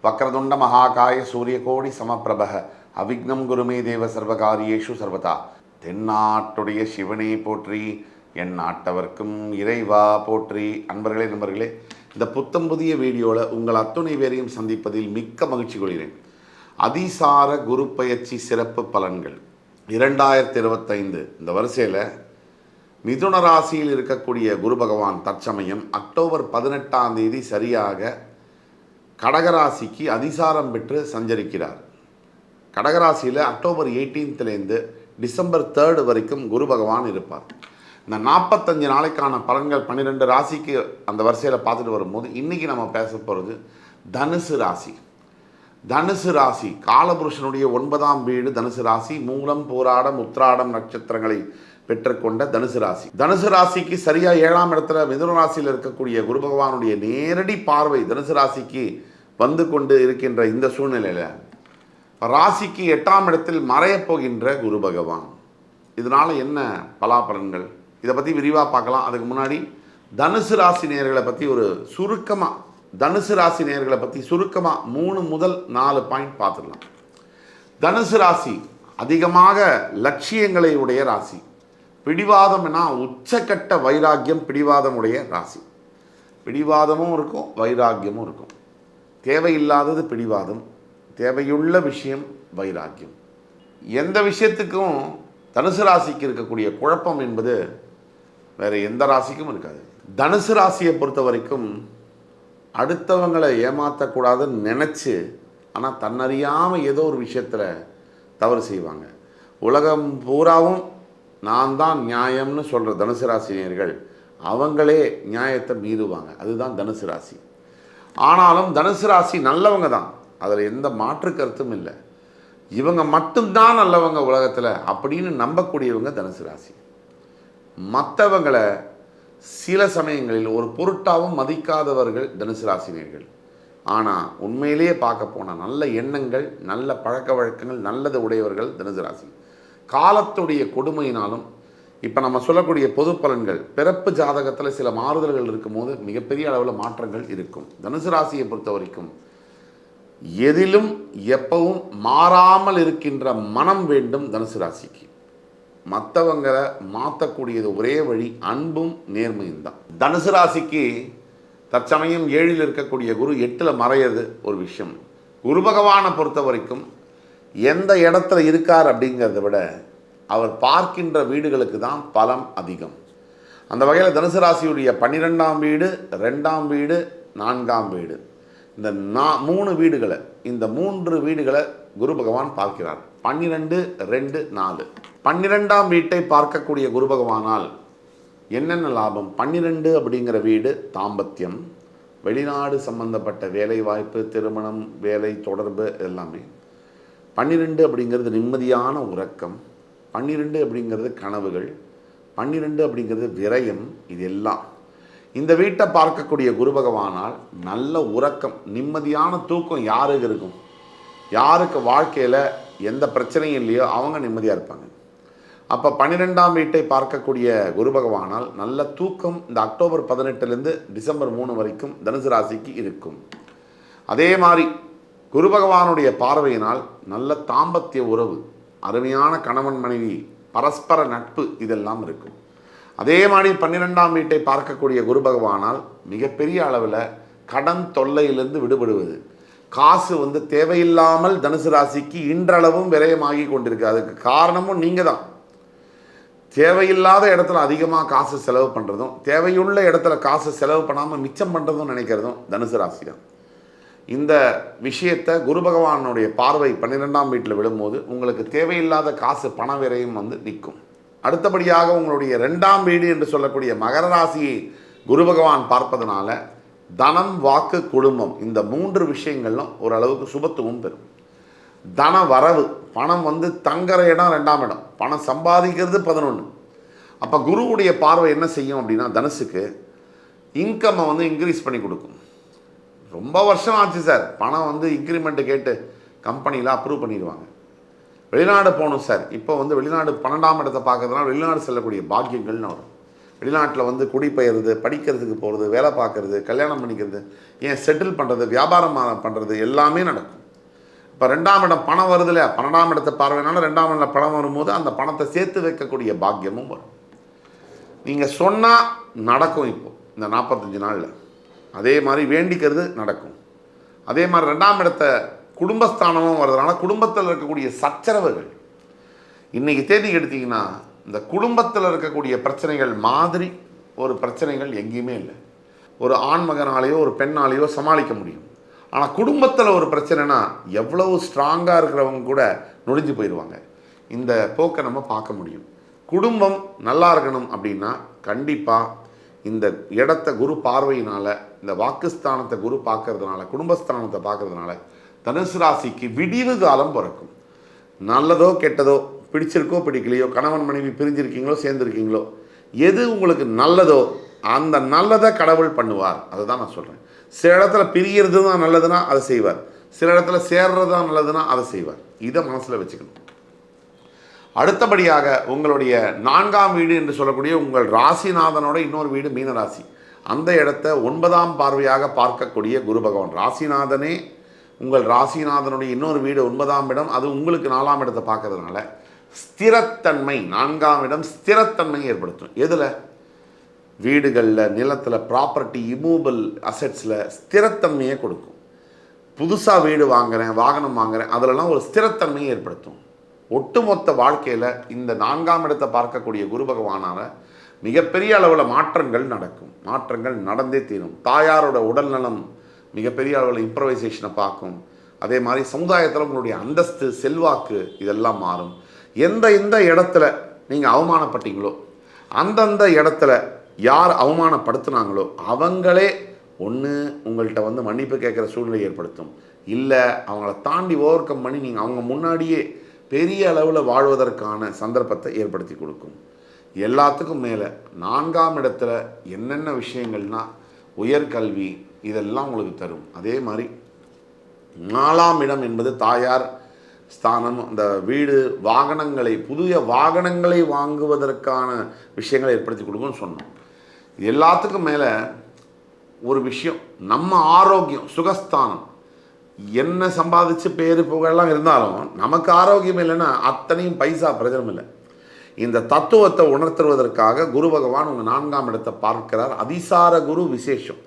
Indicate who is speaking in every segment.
Speaker 1: வக்ரதுண்ட மகாகாய சூரியகோடி சமப்பிரபக அவிக்னம் குருமே தேவ சர்வகாரியேஷு சர்வதா. தென்னாட்டுடைய சிவனே போற்றி, என் நாட்டவர்க்கும் இறைவா போற்றி. நண்பர்களே, இந்த புத்தம் புதிய வீடியோவில் உங்கள் அத்துணை பேரையும் சந்திப்பதில் மிக்க மகிழ்ச்சி கொள்கிறேன். அதிசார குரு பயிற்சி சிறப்பு பலன்கள் 2025 இந்த வரிசையில் மிதுன ராசியில் இருக்கக்கூடிய குரு பகவான் தற்சமயம் அக்டோபர் 18ஆம் தேதி சரியாக கடகராசிக்கு அதிசாரம் பெற்று சஞ்சரிக்கிறார். கடகராசியில் அக்டோபர் 18லேருந்து டிசம்பர் 3 வரைக்கும் குரு பகவான் இருப்பார். இந்த 45 நாளைக்கான பலன்கள் 12 ராசிக்கு அந்த வரிசையில் பார்த்துட்டு வரும்போது இன்றைக்கி நம்ம பேச போகிறது தனுசு ராசி. தனுசு ராசி காலபுருஷனுடைய 9ஆம் வீடு தனுசு ராசி. மூலம், பூராடம், உத்திராடம் நட்சத்திரங்களை பெற்றுக்கொண்ட தனுசு ராசி. தனுசு ராசிக்கு சரியாக 7ஆம் இடத்துல மிதுன ராசியில் இருக்கக்கூடிய குரு பகவானுடைய நேரடி பார்வை தனுசு ராசிக்கு வந்து கொண்டு இருக்கின்ற இந்த சூழ்நிலையில் ராசிக்கு 8ஆம் இடத்தில் மறையப் போகின்ற குரு பகவான். இதனால் என்ன பலாபலன்கள், இதை பற்றி விரிவாக பார்க்கலாம். அதுக்கு முன்னாடி தனுசு ராசி நேயர்களை பற்றி ஒரு சுருக்கமாக 3 முதல் 4 பாயிண்ட் பார்த்துடலாம். தனுசு ராசி அதிகமாக லட்சியங்களை உடைய ராசி. பிடிவாதம்னா உச்சக்கட்ட வைராக்கியம் பிடிவாதம் உடைய ராசி. பிடிவாதமும் இருக்கும், வைராக்கியமும் இருக்கும். தேவையில்லாதது பிடிவாதம், தேவையுள்ள விஷயம் வைராக்கியம். எந்த விஷயத்துக்கும் தனுசு ராசிக்கு இருக்கக்கூடிய குழப்பம் என்பது வேறு எந்த ராசிக்கும் இருக்காது. தனுசு ராசியை பொறுத்த வரைக்கும் அடுத்தவங்களை ஏமாற்றக்கூடாதுன்னு நினச்சி ஆனால் தன்னறியாமல் ஏதோ ஒரு விஷயத்தில் தவறு செய்வாங்க. உலகம் பூராவும் நான் தான் நியாயம்னு சொல்கிற தனுசு ராசினியர்கள் அவங்களே நியாயத்தை மீறுவாங்க. அதுதான் தனுசு ராசி. ஆனாலும் தனுசு ராசி நல்லவங்க தான், அதில் எந்த மாற்று கருத்தும் இல்லை. இவங்க மட்டும்தான் நல்லவங்க உலகத்தில் அப்படின்னு நம்பக்கூடியவங்க தனுசு ராசி. மற்றவங்களை சில சமயங்களில் ஒரு பொருட்டாவும் மதிக்காதவர்கள் தனுசு ராசினியர்கள். ஆனால் உண்மையிலேயே பார்க்க போனால் நல்ல எண்ணங்கள், நல்ல பழக்க வழக்கங்கள், நல்லது உடையவர்கள் தனுசு ராசி. காலத்துடைய கொடுமையினாலும் இப்போ நம்ம சொல்லக்கூடிய பொது பலன்கள் பிறப்பு ஜாதகத்தில் சில மாறுதல்கள் இருக்கும்போது மிகப்பெரிய அளவில் மாற்றங்கள் இருக்கும். தனுசு ராசியை பொறுத்த வரைக்கும் எதிலும் எப்பவும் மாறாமல் இருக்கின்ற மனம் வேண்டும் தனுசு ராசிக்கு. மற்றவங்களை மாற்றக்கூடியது ஒரே வழி அன்பும் நேர்மையும் தான். தனுசு ராசிக்கு தற்சமயம் 7ல் இருக்கக்கூடிய குரு 8ல் மறையிறது ஒரு விஷயம். குரு பகவானை பொறுத்த வரைக்கும் எந்த இடத்துல இருக்கார் அப்படிங்கிறத விட அவர் பார்க்கின்ற வீடுகளுக்கு தான் பலம் அதிகம். அந்த வகையில் தனுசு ராசியுடைய 12ஆம் வீடு, 2ஆம் வீடு, 4ஆம் வீடு, இந்த 3 வீடுகளை, இந்த 3 வீடுகளை குரு பகவான் பார்க்கிறார். 12, 2, 4. 12ஆம் வீட்டை பார்க்கக்கூடிய குரு பகவானால் என்னென்ன லாபம்? 12 அப்படிங்கிற வீடு தாம்பத்தியம், வெளிநாடு சம்பந்தப்பட்ட வேலை வாய்ப்பு, திருமணம், வேலை தொடர்பு எல்லாமே. 12 அப்படிங்கிறது நிம்மதியான உறக்கம், 12 அப்படிங்கிறது கனவுகள், 12 அப்படிங்கிறது விரயம். இது எல்லாம் இந்த வீட்டை பார்க்கக்கூடிய குரு பகவானால் நல்ல உறக்கம், நிம்மதியான தூக்கம் யாருக்கு இருக்கும்? யாருக்கு வாழ்க்கையில் எந்த பிரச்சனையும் இல்லையோ அவங்க நிம்மதியாக இருப்பாங்க. அப்போ 12ஆம் வீட்டை பார்க்கக்கூடிய குரு பகவானால் நல்ல தூக்கம் இந்த அக்டோபர் 18லேருந்து டிசம்பர் 3 வரைக்கும் தனுசு ராசிக்கு இருக்கும். அதே மாதிரி குரு பகவானுடைய பார்வையினால் நல்ல தாம்பத்திய உறவு, அருமையான கணவன் மனைவி பரஸ்பர நட்பு இதெல்லாம் இருக்கும். அதே மாதிரி 12ஆம் வீட்டை பார்க்கக்கூடிய குரு பகவானால் மிகப்பெரிய அளவில் கடன் தொல்லையிலிருந்து விடுபடுவது. காசு தேவையில்லாமல் தனுசு ராசிக்கு இன்றளவும் விரயமாகி கொண்டிருக்கு. அதுக்கு காரணமும் நீங்கள் தான். தேவையில்லாத இடத்துல அதிகமாக காசு செலவு பண்ணுறதும், தேவையுள்ள இடத்துல காசு செலவு பண்ணாமல் மிச்சம் பண்ணுறதும் நினைக்கிறதும் தனுசு ராசி தான். இந்த விஷயத்தை குரு பகவானுடைய பார்வை 12ஆம் வீட்டில் விடும்போது உங்களுக்கு தேவையில்லாத காசு பண விரயம் நிற்கும். அடுத்தபடியாக உங்களுடைய 2ஆம் வீடு என்று சொல்லக்கூடிய மகர ராசியை குரு பகவான் பார்ப்பதனால தனம், வாக்கு, குடும்பம் இந்த 3 விஷயங்களும் ஓரளவுக்கு சுபத்துவம் பெறும். தன வரவு, பணம் தங்குற இடம் 2ஆம் இடம், பணம் சம்பாதிக்கிறது 11. அப்போ குருவுடைய பார்வை என்ன செய்யும் அப்படின்னா தனுசுக்கு இன்கம்மை இன்க்ரீஸ் பண்ணி கொடுக்கும். ரொம்ப வருஷம் ஆச்சு சார், பணம் இன்க்ரிமெண்ட்டு கேட்டு கம்பெனியில் அப்ரூவ் பண்ணிடுவாங்க. வெளிநாடு போகணும் சார், இப்போ வெளிநாடு 12ஆம் இடத்தை பார்க்கறதுனால வெளிநாடு செல்லக்கூடிய பாக்கியங்கள்னு வரும். வெளிநாட்டில் வந்து குடிபெயர்றது, படிக்கிறதுக்கு போகிறது, வேலை பார்க்குறது, கல்யாணம் பண்ணிக்கிறது, ஏன் செட்டில் பண்ணுறது, வியாபாரம் பண்ணுறது எல்லாமே நடக்கும். இப்போ 2ஆம் இடம் பணம் வருது இல்லையா, 12ஆம் இடத்தை பார்வையினால 2ஆம் இடத்துல பணம் வரும்போது அந்த பணத்தை சேர்த்து வைக்கக்கூடிய பாக்கியமும் வரும். நீங்கள் சொன்னால் நடக்கும். இப்போது இந்த 45 நாளில் அதே மாதிரி வேண்டிக்கிறது நடக்கும். அதே மாதிரி 2ஆம் இடத்தை குடும்பஸ்தானமும் வர்றதுனால குடும்பத்தில் இருக்கக்கூடிய சச்சரவுகள், இன்றைக்கி தேதி எடுத்திங்கன்னா இந்த குடும்பத்தில் இருக்கக்கூடிய பிரச்சனைகள் மாதிரி ஒரு பிரச்சனைகள் எங்கேயுமே இல்லை. ஒரு ஆண் மகனாலேயோ ஒரு பெண்ணாலேயோ சமாளிக்க முடியும். ஆனால் குடும்பத்தில் ஒரு பிரச்சனைனா எவ்வளவு ஸ்ட்ராங்காக இருக்கிறவங்க கூட நொடிஞ்சு போயிடுவாங்க. இந்த போக்கை நம்ம பார்க்க முடியும். குடும்பம் நல்லா இருக்கணும் அப்படின்னா கண்டிப்பாக இந்த இடத்த குரு பார்வையினால், இந்த வாக்குஸ்தானத்தை குரு பார்க்கறதுனால, குடும்பஸ்தானத்தை பார்க்கறதுனால தனுசு ராசிக்கு விடிவு காலம் பிறக்கும். நல்லதோ கெட்டதோ, பிடிச்சிருக்கோ பிடிக்கலையோ, கணவன் மனைவி பிரிஞ்சிருக்கீங்களோ சேர்ந்துருக்கீங்களோ, எது உங்களுக்கு நல்லதோ அந்த நல்லதை கடவுள் பண்ணுவார். அதை தான் நான் சொல்கிறேன். சில இடத்துல பிரியறது தான் நல்லதுன்னா அதை செய்வார், சில இடத்துல சேர்றது தான் நல்லதுன்னா அதை செய்வார். இதை மனசில் வச்சுக்கணும். அடுத்தபடியாக உங்களுடைய 4ஆம் வீடு என்று சொல்லக்கூடிய உங்கள் ராசிநாதனோட இன்னொரு வீடு மீன ராசி. அந்த இடத்த 9ஆம் பார்வையாக பார்க்கக்கூடிய குரு பகவான், ராசிநாதனே உங்கள் ராசிநாதனுடைய இன்னொரு வீடு 9ஆம் இடம், அது உங்களுக்கு 4ஆம் இடத்தை பார்க்கறதுனால ஸ்திரத்தன்மை, 4ஆம் இடம் ஸ்திரத்தன்மையை ஏற்படுத்தும். எதில்? வீடுகளில், நிலத்தில், ப்ராப்பர்ட்டி, இமூவபிள் அசெட்ஸில் ஸ்திரத்தன்மையை கொடுக்கும். புதுசாக வீடு வாங்குகிறேன், வாகனம் வாங்குகிறேன், அதிலெல்லாம் ஒரு ஸ்திரத்தன்மையை ஏற்படுத்தும். ஒட்டுமொத்த வாழ்க்கையில் இந்த 4ஆம் இடத்தை பார்க்கக்கூடிய குரு பகவானால் மிகப்பெரிய அளவில் மாற்றங்கள் நடக்கும். மாற்றங்கள் நடந்தே தீரும். தாயாரோட உடல்நலம் மிகப்பெரிய அளவில் இம்ப்ரவைசேஷனை பார்க்கும். அதே மாதிரி சமுதாயத்தில் உங்களுடைய அந்தஸ்து, செல்வாக்கு இதெல்லாம் மாறும். எந்த இடத்துல நீங்கள் அவமானப்பட்டீங்களோ, அந்தந்த இடத்துல யார் அவமானப்படுத்தினாங்களோ அவங்களே ஒன்று உங்கள்கிட்ட வந்து மன்னிப்பு கேட்குற சூழ்நிலை ஏற்படுத்தும். இல்லை அவங்கள தாண்டி ஓவர் கம் பண்ணி நீங்கள் அவங்க முன்னாடியே பெரிய அளவில் வாழ்வதற்கான சந்தர்ப்பத்தை ஏற்படுத்தி கொடுக்கும். எல்லாத்துக்கும் மேலே 4ஆம் இடத்துல என்னென்ன விஷயங்கள்னால் உயர்கல்வி இதெல்லாம் உங்களுக்கு தரும். அதே மாதிரி 4ஆம் இடம் என்பது தாயார் ஸ்தானம். அந்த வீடு, வாகனங்களை, புதிய வாகனங்களை வாங்குவதற்கான விஷயங்களை ஏற்படுத்தி கொடுக்கும்னு சொன்னோம். எல்லாத்துக்கும் மேலே ஒரு விஷயம், நம்ம ஆரோக்கியம், சுகஸ்தானம். என்ன சம்பாதிச்சு பேர் புகழெல்லாம் இருந்தாலும் நமக்கு ஆரோக்கியம் இல்லைன்னா அத்தனையும் பைசா பிரயோஜனம் இல்லை. இந்த தத்துவத்தை உணர்த்துவதற்காக குரு பகவான் உங்கள் 4ஆம் இடத்தை பார்க்கிறார். அதிசார குரு விசேஷம்.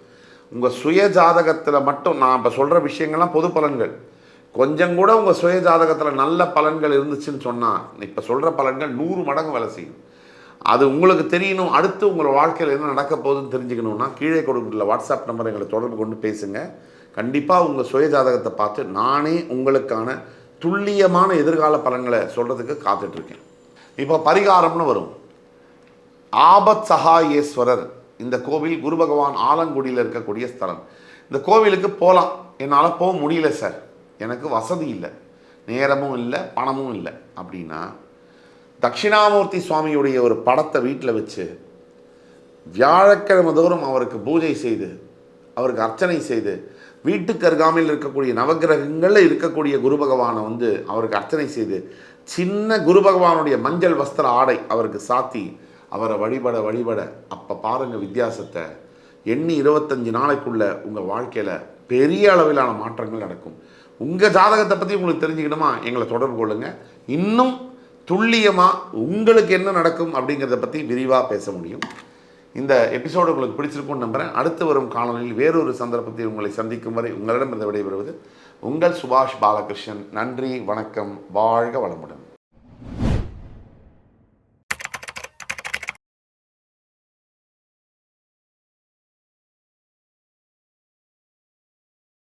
Speaker 1: உங்கள் சுய ஜாதகத்தில் மட்டும் நான் இப்போ சொல்கிற விஷயங்கள்லாம் பொது பலன்கள். கொஞ்சம் கூட உங்கள் சுய ஜாதகத்தில் நல்ல பலன்கள் இருந்துச்சுன்னு சொன்னால் இப்போ சொல்கிற பலன்கள் 100 மடங்கு வேலை செய்யும். அது உங்களுக்கு தெரியணும். அடுத்து உங்கள் வாழ்க்கையில் என்ன நடக்க போகுதுன்னு தெரிஞ்சுக்கணுன்னா கீழே கொடுக்குற வாட்ஸ்அப் நம்பர் எங்களை தொடர்பு கொண்டு பேசுங்க. கண்டிப்பாக உங்கள் சுய ஜாதகத்தை பார்த்து நானே உங்களுக்கான துல்லியமான எதிர்கால பலன்களை சொல்கிறதுக்கு காத்துட்ருக்கேன். இப்போ பரிகாரம்னு வரும். ஆபத் சகாயேஸ்வரர் இந்த கோவில் குரு பகவான் ஆலங்குடியில் இருக்கக்கூடிய ஸ்தலம். இந்த கோவிலுக்கு போகலாம், என்னால் போக முடியல சார், எனக்கு வசதி இல்லை, நேரமும் இல்லை, பணமும் இல்லை அப்படின்னா தட்சிணாமூர்த்தி சுவாமியுடைய ஒரு படத்தை வீட்டில் வச்சு வியாழக்கிழமை தோறும் அவருக்கு பூஜை செய்து, அவருக்கு அர்ச்சனை செய்து, வீட்டுக்கு அருகாமையில் இருக்கக்கூடிய நவகிரகங்களில் இருக்கக்கூடிய குரு பகவானை வந்து அவருக்கு அர்ச்சனை செய்து, சின்ன குரு பகவானுடைய மஞ்சள் வஸ்திர ஆடை அவருக்கு சாத்தி அவரை வழிபட வழிபட அப்போ பாருங்கள் வித்தியாசத்தை. எண்ணி 25 நாளைக்குள்ளே உங்கள் வாழ்க்கையில் பெரிய அளவிலான மாற்றங்கள் நடக்கும். உங்கள் ஜாதகத்தை பற்றி உங்களுக்கு தெரிஞ்சுக்கணுமா, எங்களை தொடர்பு கொள்ளுங்கள். இன்னும் துல்லியமாக உங்களுக்கு என்ன நடக்கும் அப்படிங்கிறத பற்றி விரிவாக பேச முடியும். இந்த எபிசோடு உங்களுக்கு பிடிச்சிருக்கும்னு நம்புகிறேன். அடுத்து வரும் காணொலியில் வேறொரு சந்தர்ப்பத்தில் உங்களை சந்திக்கும் வரை உங்களிடம் இருந்து விடைபெறுவது உங்கள் சுபாஷ் பாலகிருஷ்ணன். நன்றி, வணக்கம், வாழ்க வளமுடன்.